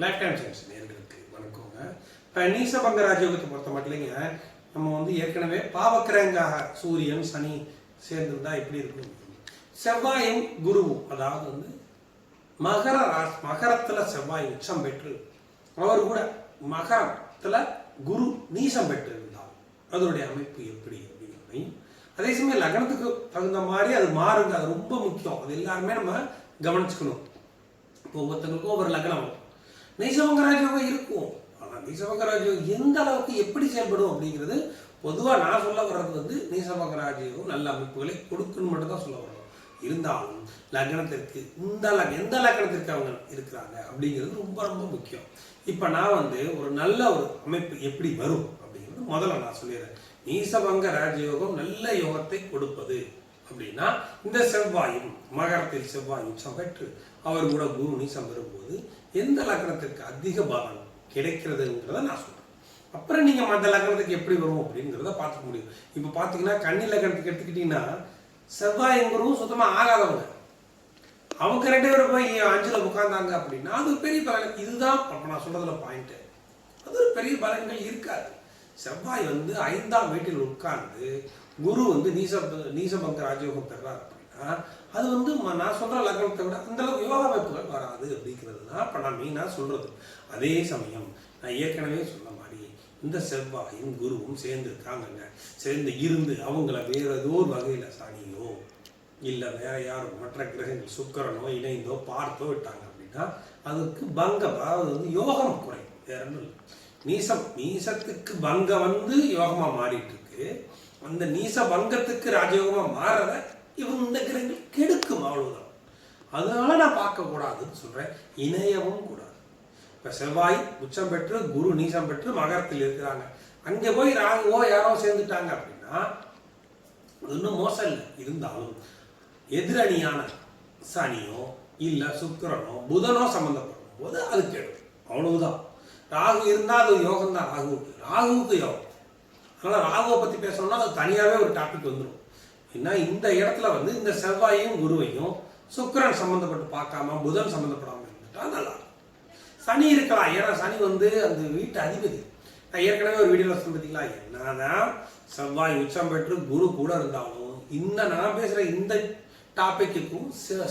Life time science நேர்களுக்கு வணக்கங்க. இப்போ நீசபங்க ராஜயோகத்தை பொறுத்த மட்டும் நம்ம வந்து ஏற்கனவே பாவக்கிரகங்காக சூரியன் சனி சேர்ந்துருந்தா எப்படி இருக்கும், செவ்வாயும் குருவும், அதாவது வந்து மகரத்தில் செவ்வாய் உச்சம் பெற்று அவர் கூட மகரத்தில் குரு நீசம் பெற்று இருந்தால் அதனுடைய அமைப்பு எப்படி அப்படிங்கிறதையும், அதே சமயம் லக்னத்துக்கு தகுந்த மாதிரி அது மாறுங்க. அது ரொம்ப முக்கியம். அது எல்லாருமே நம்ம கவனிச்சுக்கணும். இப்போ ஒவ்வொருத்தங்களுக்கும் ஒவ்வொரு லக்னம் நீசபங்க ராஜயோகம் இருக்கும். ஆனால் நீசபங்க ராஜயோகம் எந்த அளவுக்கு எப்படி செயல்படும் அப்படிங்கிறது பொதுவாக நான் சொல்ல வர்றது வந்து நீசபங்க ராஜயோகம் நல்ல அமைப்புகளை கொடுக்கணும் மட்டும் தான் சொல்ல வர்றோம். இருந்தாலும் லக்னத்திற்கு எந்த லக்னத்திற்கு அவங்க இருக்கிறாங்க அப்படிங்கிறது ரொம்ப ரொம்ப முக்கியம். இப்போ நான் வந்து ஒரு நல்ல ஒரு அமைப்பு எப்படி வரும் அப்படிங்கிறது முதல்ல நான் சொல்லிடுறேன். நீசபங்க ராஜயோகம் நல்ல யோகத்தை கொடுப்பது அப்படின்னா இந்த செவ்வாயும் மகரத்தில் செவ்வாய் உச்சம் பெற்று அவர் கூட குரு நீசம் பெறும்போது எந்த லக்னத்திற்கு அதிக பலன் கிடைக்கிறதுங்கிறத நான் சொல்றேன். அப்புறம் நீங்க மற்ற லக்னத்துக்கு எப்படி வரும் அப்படிங்கிறத பார்த்துக்க முடியும். இப்போ பார்த்தீங்கன்னா கன்னி லக்னத்துக்கு எடுத்துக்கிட்டீங்கன்னா செவ்வாய் குருவும் சுத்தமா ஆகாதவங்க, அவங்க 2 பேரும் போய் 5ல் உட்கார்ந்தாங்க அப்படின்னா அது பெரிய பலன். இதுதான் அப்ப நான் சொல்றதுல பாயிண்ட். அது ஒரு பெரிய பலன்கள் இருக்காது. செவ்வாய் வந்து 5ஆம் வீட்டில் உட்கார்ந்து குரு வந்து நீசபங்க ராஜயோகம் பெறார் அப்படின்னா அது வந்து நான் சொல்ற லக்னத்தை விட அந்த அளவுக்கு யோகா அமைப்புகள் வராது அப்படிங்கிறது தான் இப்போ நான் மெயினாக சொல்றது. அதே சமயம் நான் ஏற்கனவே சொன்ன மாதிரி இந்த செவ்வாயும் குருவும் சேர்ந்து இருக்காங்கங்க, சேர்ந்து இருந்து அவங்கள வேற ஏதோ ஒரு வகையில சனியோ இல்லை வேற யாரும் மற்ற கிரகங்கள் சுக்கிரனோ இணைந்தோ பார்த்தோ விட்டாங்க அப்படின்னா அதுக்கு பங்கம், அதாவது வந்து யோகம் குறையும். வேற ஒன்றும் இல்லை. நீசத்துக்கு பங்கம் வந்து யோகமா மாறிட்டு இருக்கு. அந்த நீச பங்கத்துக்கு ராஜயோகமா மாறத இவங்க இந்த கிரகங்கள் கெடுக்கும், அவ்வளவுதான். அதனால நான் பார்க்க கூடாதுன்னு சொல்றேன். இணையவும் கூடாது. இப்ப செவ்வாய் உச்சம் பெற்று குரு நீசம் பெற்று மகரத்தில் இருக்கிறாங்க, அங்க போய் ராகுவோ யாரோ சேர்ந்துட்டாங்க அப்படின்னா அது இன்னும் மோசம் இல்லை. இருந்தாலும் எதிரணியான சனியோ இல்ல சுக்கிரனோ புதனோ சம்பந்தப்படும் போது அது கெடும், அவ்வளவுதான். ராகு இருந்தால் அது யோகம் தான். ராகுவுக்கு யோகம். அதனால் ராகுவை பற்றி பேசணும்னா அது தனியாகவே ஒரு டாபிக் வந்துடும். ஏன்னா இந்த இடத்துல வந்து இந்த செவ்வாயையும் குருவையும் சுக்கிரன் சம்மந்தப்பட்டு பார்க்காம புதன் சம்மந்தப்படாமல் இருந்துட்டா நல்லா. சனி இருக்கலாம், ஏன்னா சனி வந்து அந்த வீட்டு அதிபதி. நான் ஏற்கனவே ஒரு வீடியோவில் சொல்லி பார்த்தீங்களா, என்னதான் செவ்வாய் உச்சம் பெற்று குரு கூட இருந்தாலும் இந்த நான் பேசுகிற இந்த டாபிக்குக்கும்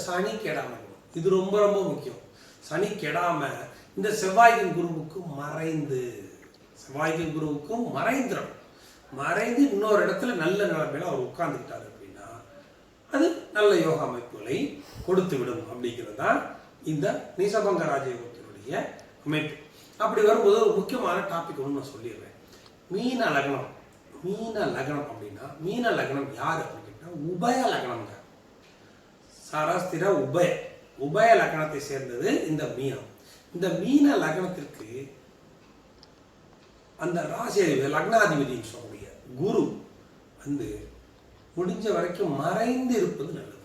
சனி கெடாம இருக்கும். இது ரொம்ப ரொம்ப முக்கியம். சனி கெடாம இந்த செவ்வாய்க்கும் குருவுக்கும் மறைந்துடும். மறைந்து இன்னொரு இடத்துல நல்ல நிலைமையில அவர் உட்கார்ந்துக்கிட்டாரு அப்படின்னா அது நல்ல யோகா அமைப்புகளை கொடுத்து விடும் அப்படிங்கிறது தான் இந்த நீசபங்க ராஜயோகத்தினுடைய அமைப்பு. அப்படி வரும்போது ஒரு முக்கியமான டாபிக் ஒன்று நான் சொல்லிடுறேன். மீன லக்னம் அப்படின்னா மீன லக்னம் யார் அப்படின்னா உபய லக்னம்ங்க. சரஸ்திர உபய லக்னத்தை சேர்ந்தது இந்த மீனம். இந்த மீன லக்னத்திற்கு அந்த ராசி அதிபதி லக்னாதிபதினு சொல்லக்கூடிய குரு வந்து முடிஞ்ச வரைக்கும் மறைந்து இருப்பது நல்லது.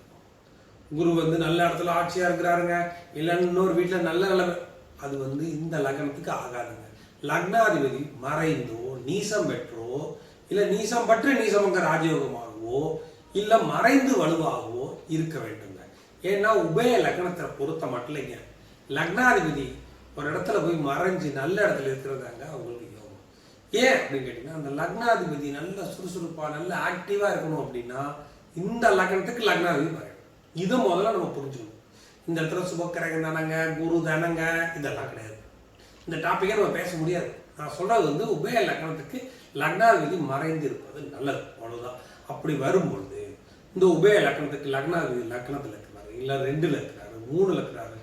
குரு வந்து நல்ல இடத்துல ஆட்சியா இருக்கிறாருங்க, இல்லைன்னு இன்னொரு வீட்டில் நல்ல நிலைமை, அது வந்து இந்த லக்னத்துக்கு ஆகாதுங்க. லக்னாதிபதி மறைந்தோ நீசம் பெற்றோ இல்லை நீசம் பற்றி நீசபங்க ராஜயோகமாகவோ இல்லை மறைந்து வலுவாகவோ இருக்க வேண்டுங்க. ஏன்னா உபய லக்னத்தை பொறுத்த மட்டும் இல்லைங்க, லக்னாதிபதி ஒரு இடத்துல போய் மறைஞ்சு நல்ல இடத்துல இருக்கிறதாங்க அவங்களுக்கு யோகம். ஏன் அப்படின்னு கேட்டீங்கன்னா அந்த லக்னாதிபதி நல்ல சுறுசுறுப்பா நல்ல ஆக்டிவா இருக்கணும் அப்படின்னா இந்த லக்னத்துக்கு லக்னாதிபதி மறையணும். இதை முதல்ல நம்ம புரிஞ்சுக்கணும். இந்த இடத்துல சுபக்கிரகம் தானங்க, குரு தானங்க, இதெல்லாம் கிடையாது. இந்த டாப்பிக்கை நம்ம பேச முடியாது. நான் சொல்றது வந்து உபய லக்னத்துக்கு லக்னாதிபதி மறைந்து இருப்பது நல்லது, அவ்வளவுதான். அப்படி வரும்பொழுது இந்த உபய லக்னத்துக்கு லக்னாதிபதி லக்னத்தில் இருக்கிறாரு, இல்லை 2ல் இருக்கிறாரு, 3ல் இருக்கிறாரு,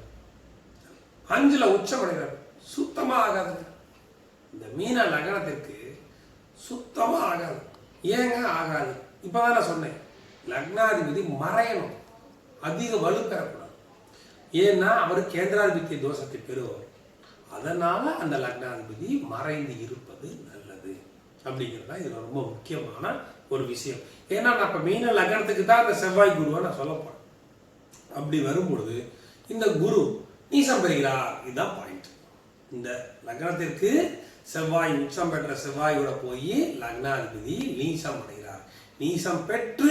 5ல் உச்சம் அடைகிறாரு, சுத்தமா ஆகாது. இந்த மீன லக்னத்திற்கு சுத்தமா ஆகாது. ஏங்க ஆகாது? இப்பதான் நான் சொன்னேன், லக்னாதிபதி மறையணும், அதிக வலு பெறக்கூடாது. ஏன்னா அவர் கேந்திராதிபத்திய தோஷத்தை பெறுவார். அதனால அந்த லக்னாதிபதி மறைந்து இருப்பது நல்லது அப்படிங்கிறது தான் இதுல ரொம்ப முக்கியமான ஒரு விஷயம். ஏன்னா நான் இப்ப மீன லக்னத்துக்கு தான் அந்த செவ்வாய் குருவை நான் சொல்ல போறேன். அப்படி வரும்பொழுது இந்த குரு நீசம் பெறுகிறார், இதுதான் பாயிண்ட். இந்த லக்னத்திற்கு செவ்வாய் உச்சம் பெற்ற செவ்வாயோட போய் லக்னாதிபதி நீசம் அடைகிறார். நீசம் பெற்று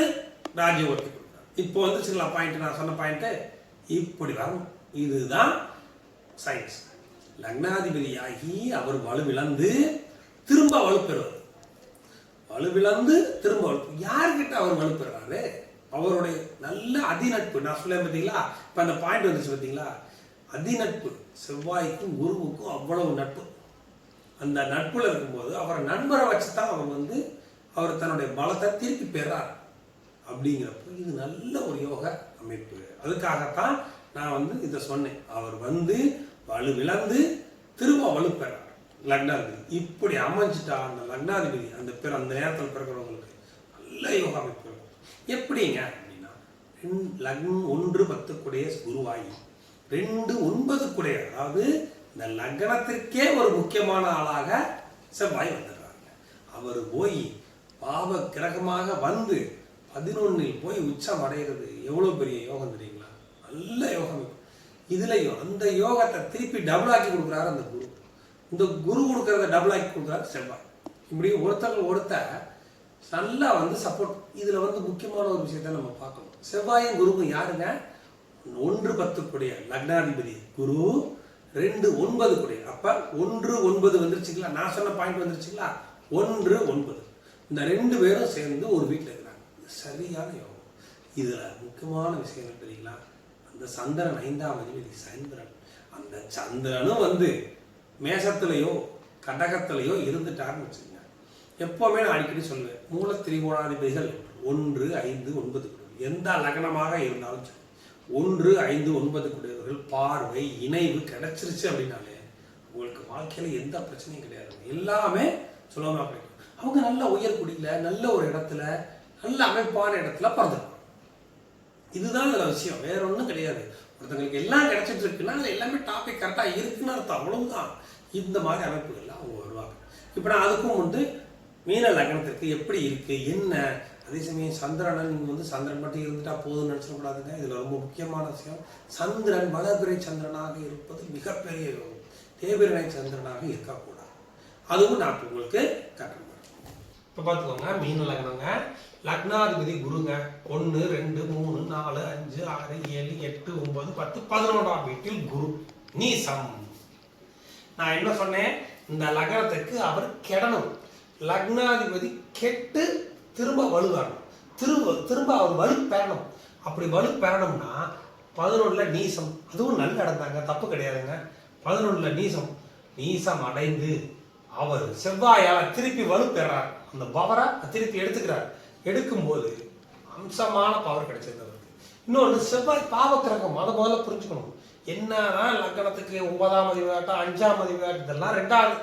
ராஜயோகத்தை கொடுக்கிறார். இப்போ வந்துச்சுங்களா பாயிண்ட், நான் சொன்ன பாயிண்ட் இப்படி வரணும். இதுதான் சயின்ஸ். லக்னாதிபதியாகி அவர் வலுவிழந்து திரும்ப வலுப்பெறுவார். வலுவிழந்து திரும்ப வலு யார்கிட்ட அவர் வலுப்பெறாரு? அவருடைய நல்ல அதிநட்பு. நான் சொல்ல பார்த்தீங்களா, இப்போ அந்த பாயிண்ட் வந்துச்சு பார்த்தீங்களா, அதிநட்பு. செவ்வாய்க்கும் குருவுக்கும் அவ்வளவு நட்பு. அந்த நட்புல இருக்கும்போது அவரை நண்பரை வச்சு தான் அவர் தன்னுடைய பலத்தை திருப்பி பெறார். அப்படிங்கிறப்போ இது நல்ல ஒரு யோக அமைப்பு. அதுக்காகத்தான் நான் இதை சொன்னேன். அவர் வலுவிழந்து திரும்ப வலுப்பெறார் லக்னாதிபதி. இப்படி அமைஞ்சிட்டா அந்த லக்னாதிபதி அந்த நேரத்தில் பிறக்கிறவங்களுக்கு நல்ல யோக அமைப்பு இருக்கும். எப்படிங்க அப்படின்னா, 1 10 குருவாயி 2 9 அதாவது இந்த லக்னத்திற்கே ஒரு முக்கியமான ஆளாக செவ்வாய் வந்துடுறாங்க. அவர் போய் பாவ கிரகமாக 11 போய் உச்சம் அடைகிறது எவ்வளவு பெரிய யோகம் தெரியுங்களா? நல்ல யோகம். இதுலயும் அந்த யோகத்தை திருப்பி டபுள் ஆக்கி கொடுக்குறாரு அந்த குரு. இந்த குரு கொடுக்கறத டபுள் ஆக்கி கொடுக்குறாரு செவ்வாய். இப்படி ஒருத்தர் நல்லா சப்போர்ட். இதுல முக்கியமான ஒரு விஷயத்த நம்ம பார்க்கணும். செவ்வாயும் குருவும் யாருங்க? 1 10 லக்னாதிபதி குரு, 2 9 அப்ப 1 9 வந்துருச்சுங்களா? நான் சொன்ன பாயிண்ட் வந்துருச்சுங்களா? 1 9 இந்த 2 பேரும் சேர்ந்து ஒரு வீட்டில் இருக்கிறாங்க. சரியான யோகம். இதுல முக்கியமான விஷயம் தெரியுங்களா? அந்த சந்திரன் 5ஆம் அதிபதி சந்திரன், அந்த சந்திரனும் மேசத்திலேயோ கடகத்திலேயோ இருந்துட்டாருன்னு வச்சுக்கோங்க. எப்பவுமே நான் அடிக்கடி சொல்லுவேன், மூல திரிகோணாதிபதிகள் 1 5 9 எந்த லக்னமாக இருந்தாலும் சரி, 1 5 9 பார்வை இணைவு கிடைச்சிருச்சு அப்படின்னாலே உங்களுக்கு வாழ்க்கையில எந்த பிரச்சனையும் கிடையாது. எல்லாமே சுலபமாக கிடைக்கும். அவங்க நல்ல உயர்குடியில நல்ல ஒரு இடத்துல நல்ல அமைப்பான இடத்துல பிறந்திருப்பாங்க. இதுதான் இதுல விஷயம், வேற ஒன்றும் கிடையாது. ஒருத்தங்களுக்கு எல்லாம் கிடைச்சிட்டு இருக்குன்னா அது எல்லாமே டாபிக் கரெக்டாக இருக்குன்னு அர்த்தம், அவ்வளவுதான். இந்த மாதிரி அமைப்புகள்லாம் அவங்க வருவாங்க. இப்போ நான் அதுக்கும் மீன லக்னத்திற்கு எப்படி இருக்கு என்ன, அதே சமயம் சந்திரன் சந்திரன் மட்டும் இருந்துட்டா போதும்னு நினைச்சிடக்கூடாதுங்க. இதுல ரொம்ப முக்கியமான விஷயம், சந்திரன் வளபிறை சந்திரனாக இருப்பது மிகப்பெரிய யோகம். தேபிரணை சந்திரனாக இருக்கக்கூடாது. அதுவும் நான் உங்களுக்கு காட்டுறேன். இப்போ பார்த்துக்கோங்க, மீன லக்னங்க, லக்னாதிபதி குருங்க. 1 2 3 4 5 6 7 8 9 10 11ஆம் வீட்டில் குரு நீசம். நான் என்ன சொன்னேன்? இந்த லக்னத்துக்கு அவர் கெடணும். லக்னாதிபதி கெட்டு திரும்ப வலுவாரணும், திரும்ப அவர் வலு பெறணும். அப்படி வலு பெறணும்னா 11 நீசம். அதுவும் நல்ல இடம் தாங்க, தப்பு கிடையாதுங்க. 11 நீசம் அடைந்து அவர் செவ்வாயால திருப்பி வலு பெறார். அந்த பவரை திருப்பி எடுத்துக்கிறார். எடுக்கும்போது அம்சமான பவர் கிடைச்சிருந்தவருக்கு. இன்னொன்று, செவ்வாய் பாவக்கிரகம். அதை முதல்ல புரிஞ்சுக்கணும். என்னதான் லக்னத்துக்கு 9ஆம் அதிபதியாட்டம் 5ஆம் அதிபதியாட்டம் இதெல்லாம் 2வது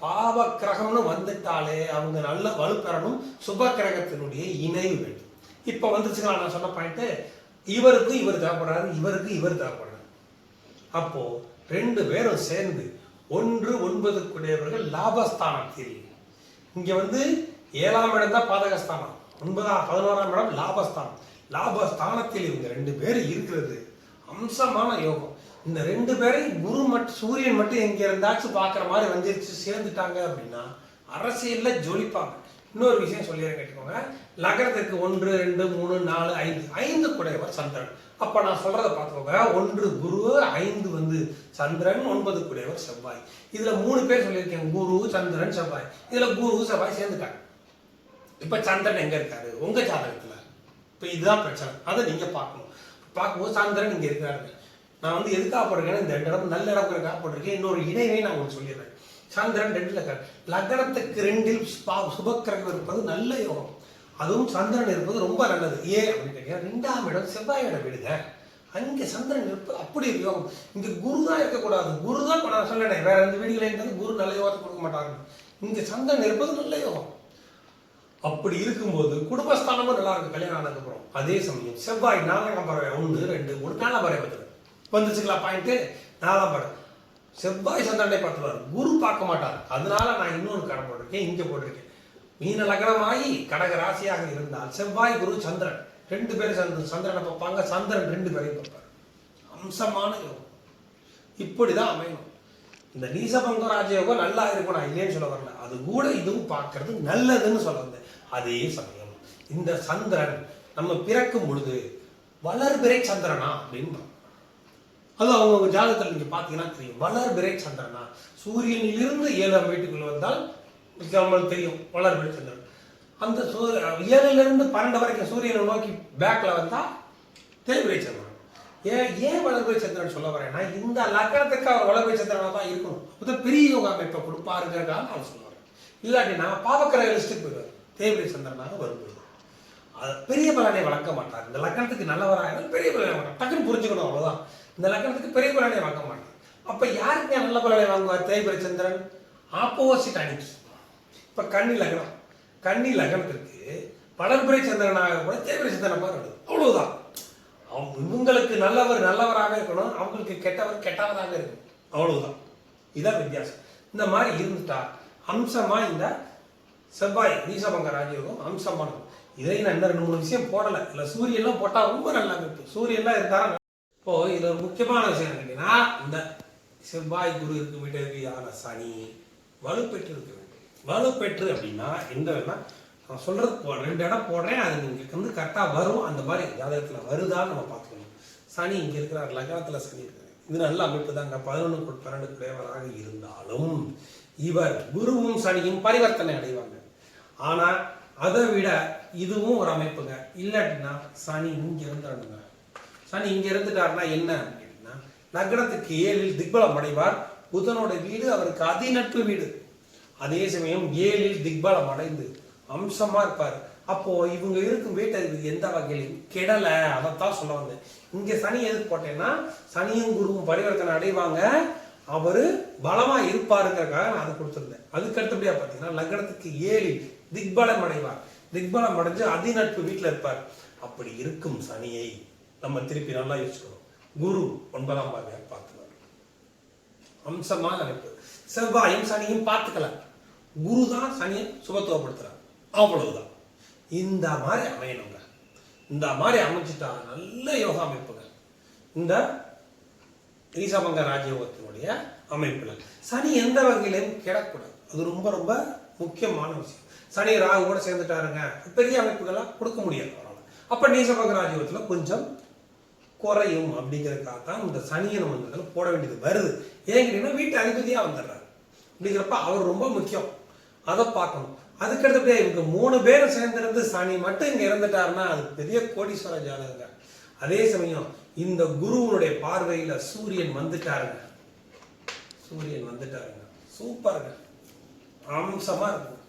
பாவ கிரகம்னு வந்துட்டாலே அவங்க நல்ல வலு பெறணும். சுப கிரகத்தினுடைய இணைவு வேண்டும். இப்ப வந்துச்சுங்களா நான் சொன்ன பாயிண்ட்? இவருக்கு இவர் தேவைப்படுறாரு, இவருக்கு இவர் தேவைப்படுறாரு. அப்போ 2 பேரும் சேர்ந்து 1 9 லாபஸ்தானத்தில், இங்க 7ஆம் இடம் தான் பாதகஸ்தானம், 11ஆம் இடம் லாபஸ்தானம். லாபஸ்தானத்தில் இவங்க 2 பேர் இருக்கிறது அம்சமான யோகம். இந்த 2 பேரை குரு மட்டும் சூரியன் மட்டும் எங்க இருந்தாச்சும் பாக்குற மாதிரி வந்துருச்சு சேர்ந்துட்டாங்க அப்படின்னா அரசியல்ல ஜொலிப்பாங்க. இன்னொரு விஷயம் சொல்லிடுறேன் கேட்டுக்கோங்க. லக்னத்துக்கு 1 2 3 4 5 கூடையவர் சந்திரன். அப்ப நான் சொல்றதை பார்த்துக்கோங்க. 1 குரு, 5 சந்திரன், 9 கூடையவர் செவ்வாய். இதுல 3 பேர் சொல்லியிருக்கேன், குரு சந்திரன் செவ்வாய். இதுல குரு செவ்வாய் சேர்ந்துட்டாங்க. இப்ப சந்திரன் எங்க இருக்காரு? உங்க ஜாதகத்துல. இப்ப இதுதான் பிரச்சனை. அதை நீங்க பார்க்கணும். பார்க்கும்போது சந்திரன் இங்க இருக்காரு. நான் எதுக்காக போட்டிருக்கேன், இந்த 2 இடம் நல்ல இடம் போட்டிருக்கேன். இன்னொரு இணைவை நான் உங்களுக்கு சொல்லிடுறேன். சந்திரன் 2ல் இருக்காரு. லக்னத்துக்கு 2ல் சுபக்கிரகம் இருப்பது நல்ல யோகம். அதுவும் சந்திரன் இருப்பது ரொம்ப நல்லது. ஏன் அப்படின்னு கேட்டீங்கன்னா, 2ஆம் இடம் செவ்வாயோட வீடுங்க. அங்கே சந்திரன் இருப்பது அப்படி ஒரு யோகம். இங்க குரு தான் இருக்கக்கூடாது. குரு தான் நான் சொல்லிட்டேன், வேற எந்த வீடுகளில் குரு நல்ல யோகத்தை கொடுக்க மாட்டாங்க. இங்க சந்திரன் இருப்பது நல்ல யோகம். அப்படி இருக்கும்போது குடும்பஸ்தானமும் நல்லா இருக்கு கல்யாணம் ஆனதுக்கப்புறம். அதே சமயம் செவ்வாய் 4ஆம் பறவை 1 2 3 4ஆம் பறவை வந்துச்சுங்களா பாயிண்ட்? 4ஆம் படம் செவ்வாய் சந்திரனை பார்த்துவார், குரு பார்க்க மாட்டார். அதனால நான் இன்னொரு கடை போட்டிருக்கேன், இங்க போட்டிருக்கேன். மீன லக்னமாகி கடக ராசியாக இருந்தால் செவ்வாய் குரு சந்திரன் 2 பேரும் சந்திரனை பார்ப்பாங்க. சந்திரன் 2 பேரையும் பார்ப்பார். அம்சமான யோகம். இப்படிதான் அமையணும். இந்த நீசபங்க ராஜயோகம் நல்லா இருக்கும், நான் இல்லைன்னு சொல்ல வரல. அது கூட இதுவும் பார்க்கறது நல்லதுன்னு சொல்ல வந்தேன். அதே சமயம் இந்த சந்திரன் நம்ம பிறக்கும் பொழுது வளர்பிறை சந்திரனா அப்படின்னு அது அவங்க ஜாதகத்தில் நீங்க பாத்தீங்கன்னா தெரியும். வளர்பிறை சந்திரனா சூரியனிலிருந்து 7ஆம் வீட்டுக்குள்ள வந்தால் நம்மளுக்கு தெரியும் வளர்பிறை சந்திரன். அந்த 7லிருந்து 12 வரைக்கும் சூரியனை நோக்கி பேக்ல வந்தா தேய்பிறை சந்திரன். ஏன் வளர்பிறை சந்திரன் சொல்ல வரேன்னா, இந்த லக்னத்துக்கு அவர் வளர்பிறை சந்திரனா தான் இருக்கணும். அப்பதான் பெரிய யோகா அமைப்பை கொடுப்பாருங்கிறதுக்காக நான் சொல்ல வரேன். இல்லாட்டினா பாவக்கிரக லிஸ்ட்டுக்கு போயிடுவார். தேய்பிறை சந்திரனாக வரும்போது அது பெரிய பலனை வழங்க மாட்டார். இந்த லக்னத்துக்கு நல்லவராக பெரிய பலனை வாங்க டக்குன்னு புரிஞ்சுக்கணும், அவ்வளவுதான். இந்த லக்னத்துக்கு பெரிய பலனை வாங்க மாட்டார். அப்ப யாருக்கு நல்ல பலனை வாங்குவார் தேய்பிறை சந்திரன்? ஆப்போசிட் அணிக்கு. இப்ப கன்னி லக்னம், கன்னி லக்னத்திற்கு வளர்பிறை சந்திரனாக கூட தேய்பிறை சந்திரன் வருது, அவ்வளவுதான். இவங்களுக்கு நல்லவராக இருக்கணும், அவங்களுக்கு கெட்டவராக இருக்கணும், அவ்வளவுதான். இதான் வித்தியாசம். இந்த மாதிரி இருந்துட்டா அம்சமா இந்த செவ்வாய் நீசபங்க ராஜயோகம் அம்சமானது. இதை நான் இன்னும் 2 3 விஷயம் போடல. இல்ல சூரியன்லாம் போட்டா ரொம்ப நல்லா இருக்கு. சூரியன்லாம் இருந்தாலும் இப்போ இதுல ஒரு முக்கியமான விஷயம் கேட்டீங்கன்னா, இந்த செவ்வாய் குரு இருக்க வீட்டுக்கு சனி வலுப்பெற்று இருக்க வேண்டும். வலுப்பெற்று அப்படின்னா எந்த வேணா நான் சொல்றது 2 இடம் போடுறேன், அது நீங்க வந்து கரெக்டா வரும். அந்த மாதிரி ஜாதகத்துல வருதான்னு நம்ம பார்த்துக்கணும். சனி இங்க இருக்கிறார், லக்னத்துல சனி இருக்கிறார். இது நல்ல அமைப்பு தாங்க. 11 குடையவராக இருந்தாலும் இவர் குருவும் சனியும் பரிவர்த்தனை அடைவாங்க. ஆனா அதை விட இதுவும் ஒரு அமைப்புங்க. இல்லாட்டினா சனி இங்க இருந்தாருங்க. சனி இங்க இருந்துட்டாருன்னா என்ன அப்படின்னா, லக்னத்துக்கு 7ல் திக்பலம் அடைவார். புதனோட வீடு அவருக்கு அதிநட்பு வீடு. அதே சமயம் 7ல் திக்பலம் அடைந்து அம்சமா இருப்பார். அப்போ இவங்க இருக்கும் வீட்டதிபதி எந்த வகையிலும் கெடல. அதைத்தான் சொல்ல வந்தேன். இங்க சனி எதுக்கு போட்டேன்னா, சனியும் குருவும் பரிவர்த்தனை அடைவாங்க, அவரு பலமா இருப்பாருங்கிறதுக்காக நான் அதை கொடுத்துருந்தேன். அதுக்கு அடுத்தபடியா பாத்தீங்கன்னா, லக்னத்துக்கு 7ல் திக்பலம் அடைவார். திக்பலம் அடைஞ்சு அதிநட்பு வீட்டுல இருப்பார். அப்படி இருக்கும் சனியை நம்ம திருப்பி நல்லா யோசிக்கணும். குரு 9ஆம் பார்வையாக பார்த்துவார். அம்சமா நினைப்பு. செவ்வாயும் சனியும் பார்த்துக்கல, குரு தான் சனியை சுபத்துவப்படுத்துறார், அவ்வளவுதான். இந்த மாதிரி அமையணுங்க. இந்த மாதிரி அமைச்சிட்டா நல்ல யோகா அமைப்புங்க. இந்த ஈசாபங்க ராஜயோகத்தினுடைய அமைப்புல சனி எந்த வகையிலும் கிடக்கூடாது. அது ரொம்ப ரொம்ப முக்கியமான விஷயம். சனி ராகு கூட சேர்ந்துட்டாருங்க, பெரிய அமைப்புகள்லாம் கொடுக்க முடியாது அவரால். அப்ப நீசபங்க ராஜயோகத்துல கொஞ்சம் குறையும். அப்படிங்கிறதுக்காக தான் இந்த சனியை நம்ம போட வேண்டியது வருது. ஏன் கேட்டீங்கன்னா, வீட்டு அதிபதியா வந்துடுறாரு. அப்படிங்கிறப்ப அவர் ரொம்ப முக்கியம், அதை பார்க்கணும். அதுக்கடுத்தபடியா இவங்க 3 பேரும் சேர்ந்திருந்து சனி மட்டும் இங்க இறந்துட்டாருன்னா அது பெரிய கோடீஸ்வர ஜாதகங்க. அதே சமயம் இந்த குருவனுடைய பார்வையில சூரியன் வந்துட்டாருங்க. சூரியன் வந்துட்டாருங்க, சூப்பருங்க, அம்சமா இருக்கும்.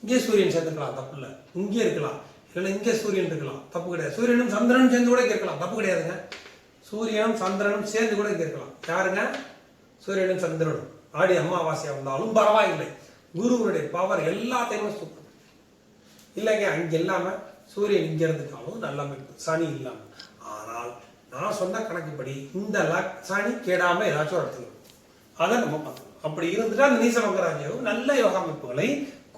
இங்கே சூரியன் சேர்ந்துக்கலாம், தப்பு இல்லை. இங்கே இருக்கலாம், இல்லை இங்கே சூரியன் இருக்கலாம், தப்பு கிடையாது. சூரியனும் சந்திரனும் சேர்ந்து கூட இங்கே இருக்கலாம், தப்பு கிடையாதுங்க. சூரியனும் சந்திரனும் சேர்ந்து கூட இங்கே இருக்கலாம். யாருங்க? சூரியனும் சந்திரனும் ஆடி அமாவாசையா வந்தாலும் பரவாயில்லை. குருவனுடைய பவர் எல்லாத்தையுமே சூப்பர். இல்லைங்க, அங்க இல்லாம சூரியன் இங்க இருந்துட்டாலும் நல்ல அமைப்பு, சனி இல்லாம. ஆனால் நான் சொன்ன கணக்குப்படி இந்த சனி கேடாம ஏதாச்சும் ஒரு இடத்துல அதை நம்ம பார்க்கணும். அப்படி இருந்துட்டா அந்த நீசபங்க ராஜயோகம் நல்ல யோகா அமைப்புகளை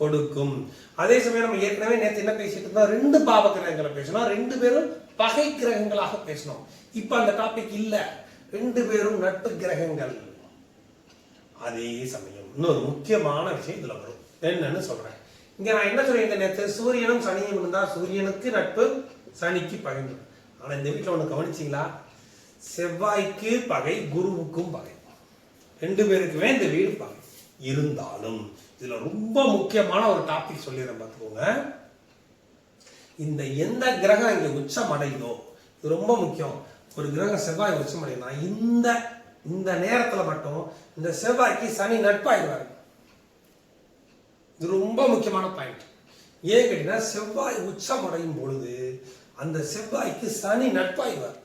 கொடுக்கும். அதே சமயம் நம்ம ஏற்கனவே நேற்று என்ன பேசிட்டு இருந்தோம், 2 பாவ கிரகங்களை பேசணும், 2 பேரும் பகை கிரகங்களாக பேசணும். இப்ப அந்த டாபிக் இல்ல, 2 பேரும் நட்பு கிரகங்கள். அதே சமயம் இன்னொரு முக்கியமான விஷயம் இதுல வரும், என்னன்னு சொல்றேன். இங்க நான் என்ன சொல்றேன், நேற்று சூரியனும் சனியும் இருந்தா சூரியனுக்கு நட்பு, சனிக்கு பகை. ஆனா இந்த வீட்டுல ஒண்ணு கவனிச்சிங்களா, செவ்வாய்க்கு பகை, குருவுக்கும் பகை, 2 பேருக்குமே இந்த வீடு பகை. இருந்தாலும் இதுல ரொம்ப முக்கியமான ஒரு டாபிக் சொல்லிடுறேன், பார்த்துக்கோங்க. இந்த எந்த கிரகம் இங்க உச்சம் அடையுதோ, இது ரொம்ப முக்கியம். ஒரு கிரகம் செவ்வாய் உச்சம் அடையுதுனா இந்த நேரத்துல மட்டும் இந்த செவ்வாய்க்கு சனி நட்பாயிடுவாரு. இது ரொம்ப முக்கியமான பாயிண்ட். ஏன் கேட்டீங்கன்னா, செவ்வாய் உச்சம் அடையும் பொழுது அந்த செவ்வாய்க்கு சனி நட்பாயிடுவார்.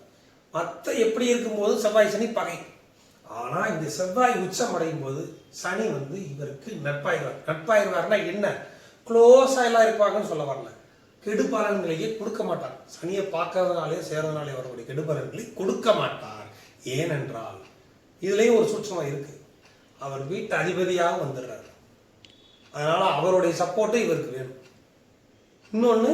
மற்ற எப்படி இருக்கும்போது செவ்வாய் சனி பகை. ஆனா இந்த செவ்வாய் உச்சம் அடையும் போது சனி இவருக்கு நட்பாயிடுவார். நட்பாயிடுவார்னா என்ன, க்ளோஸா எல்லாம் இருப்பாங்கன்னு சொல்ல வரல, கெடுபலன்களையே கொடுக்க மாட்டார். சனியை பார்க்கறதுனாலே சேர்றதுனாலே வரக்கூடிய கெடுபலன்களை கொடுக்க மாட்டார். ஏனென்றால் இதுலயும் ஒரு சூட்சமா இருக்கு, அவர் வீட்டு அதிபதியாக வந்துடுறாரு. அதனால அவருடைய சப்போர்ட்டு இவருக்கு வேணும். இன்னொன்னு,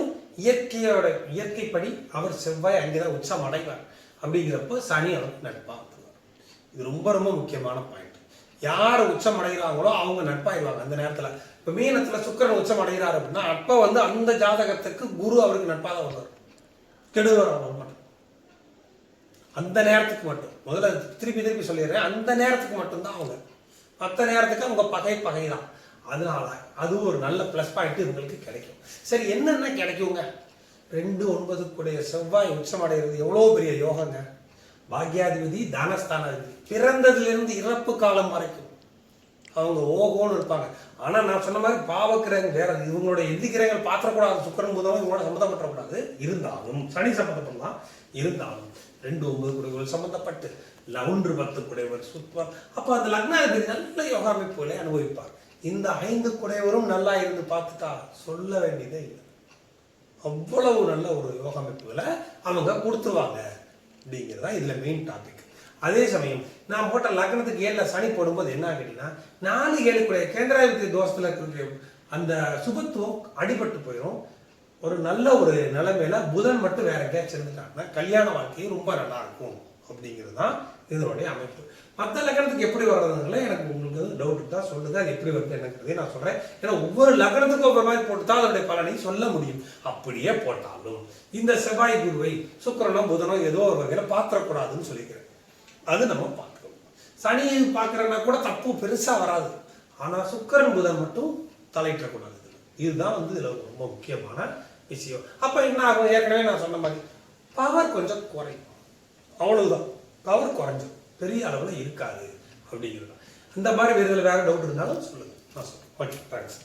இயற்கைப்படி அவர் செவ்வாய் அங்கேதான் உச்சம் அடைவார். அப்படிங்கிறப்ப சனி அவருக்கு நட்பா வந்துடுவார். இது ரொம்ப ரொம்ப முக்கியமான பாயிண்ட். யார் உச்சம் அடைகிறாங்களோ அவங்க நட்பாயிடுவாங்க அந்த நேரத்துல. இப்ப மீனத்துல சுக்கிரன் உச்சம் அடைகிறார் அப்படின்னா அப்ப அந்த ஜாதகத்துக்கு குரு அவருக்கு நட்பாக வருவார், கெடுவார் வர மாட்டார். அந்த நேரத்துக்கு மட்டும். முதல்ல திருப்பி திருப்பி சொல்லிடுறேன், அந்த நேரத்துக்கு மட்டும்தான் அவங்க. மற்ற நேரத்துக்கு அவங்க பகை தான். அதனால அது ஒரு நல்ல ப்ளஸ் பாயிண்ட் இவங்களுக்கு கிடைக்கும். சரி, என்னென்ன கிடைக்குங்க? 2-9 செவ்வாய் உச்சமடைகிறது எவ்வளோ பெரிய யோகங்க. பாக்யாதிபதி, தானஸ்தானாதிபதி, பிறந்ததுலேருந்து இறப்பு காலம் வரைக்கும் அவங்க ஓகோன்னு இருப்பாங்க. ஆனால் நான் சொன்ன மாதிரி பாவக்கிரகங்கள் வேற, இவங்களோட எதிர்கிரகங்கள் பாத்திரக்கூடாது. சுக்கரன் புதனும் இவங்களோட சம்மந்தப்பட்டக்கூடாது. இருந்தாலும் சனி சம்மந்தப்படலாம். இருந்தாலும் 2-9 குடைகள் சம்மந்தப்பட்டு 1-10 குடைவர் சுற்றுவார். அப்போ அந்த லக்னாதிபதி நல்ல யோகா அமைப்புகளை அனுபவிப்பார். இந்த 5 குடைவரும் நல்லா இருந்து பார்த்துட்டா சொல்ல வேண்டியதே இல்லை. அவ்வளவு நல்ல ஒரு யோகா அமைப்புகளை அவங்க கொடுத்துருவாங்க அப்படிங்கிறதா இதில் மெயின் டாபிக். அதே சமயம் நான் போட்ட லக்னத்துக்கு 7ல் சனி போடும்போது என்ன கேட்டீங்கன்னா, 4-7 கூட கேந்திராதிபதி தோஷத்தில் இருக்கிற அந்த சுபத்துவம் அடிபட்டு போயிடும். ஒரு நல்ல ஒரு நிலைமையில புதன் மட்டும் வேற எங்கேயாச்சும் இருந்துட்டாங்கன்னா கல்யாண வாழ்க்கையும் ரொம்ப நல்லா இருக்கும் அப்படிங்கிறது தான் இதனுடைய அமைப்பு. மற்ற லக்னத்துக்கு எப்படி வர்றதுங்களே எனக்கு உங்களுக்கு டவுட் தான் சொல்லுங்க. அது எப்படி வருது என்னங்கிறதே நான் சொல்றேன். ஏன்னா ஒவ்வொரு லக்னத்துக்கும் ஒவ்வொரு மாதிரி போட்டு தான் அதனுடைய பலனை சொல்ல முடியும். அப்படியே போட்டாலும் இந்த செவ்வாய் குருவை சுக்கிரனோ புதனோ ஏதோ ஒரு வகையில பாத்திரக்கூடாதுன்னு சொல்லிக்கிறேன். அது நம்ம பார்க்கணும். சனியை பார்க்கறனா கூட தப்பு பெருசா வராது. ஆனா சுக்கிரன் புதன் மட்டும் தலையிடக்கூடாது. இதுதான் இதுல ரொம்ப முக்கியமான விஷயம். அப்ப என்ன ஆகும்? ஏற்கனவே நான் சொன்ன மாதிரி பவர் கொஞ்சம் குறையும். அவ்வளவுதான், பவர் குறைஞ்சும், பெரிய அளவுல இருக்காது அப்படிங்கிறது. அந்த மாதிரி வேற டவுட் இருந்தாலும் சொல்லுங்க, நான் சொல்றேன். Okay, thanks.